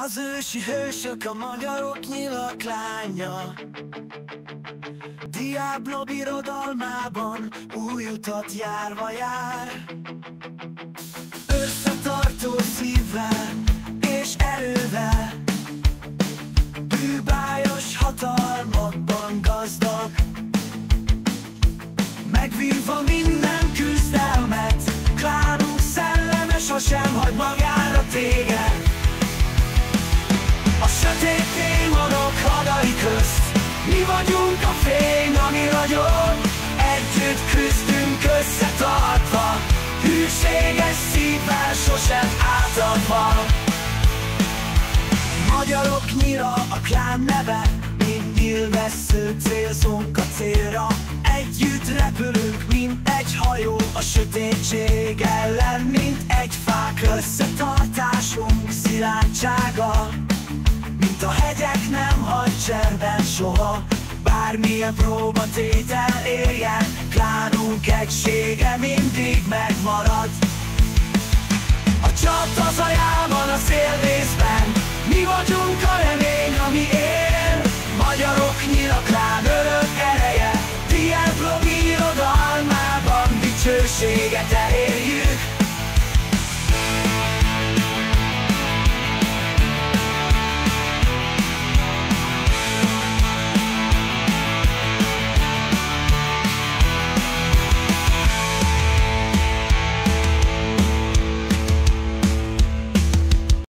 Az ősi hősök, a magyarok nyilaklánya. Diablo birodalmában új utat járva jár. Összetartó szívvel és erővel, bűbájos hatalmakban gazdag, megvívva minden küzdelmet, klánunk szelleme sosem hagy magára téged. A sötét démonok hadai közt mi vagyunk a fény, ami ragyog. Együtt küzdünk összetartva, hűséges szívvel sosem átadva. Magyarok nyira a klán neve, mint nyilvessző célzunk a célra. Együtt repülünk, mint egy hajó a sötétség ellen, mint egy fák. Összetartásunk szilárdsága, mint a hegyek nem hagy cserben soha. Bármilyen próbatétel érjen, klánunk egysége mindig megmarad. A csata zajában, a szélvészben, mi vagyunk a remény, ami él. Magyarok nyila klán örök ereje, Diablo birodalmában dicsőséget elér.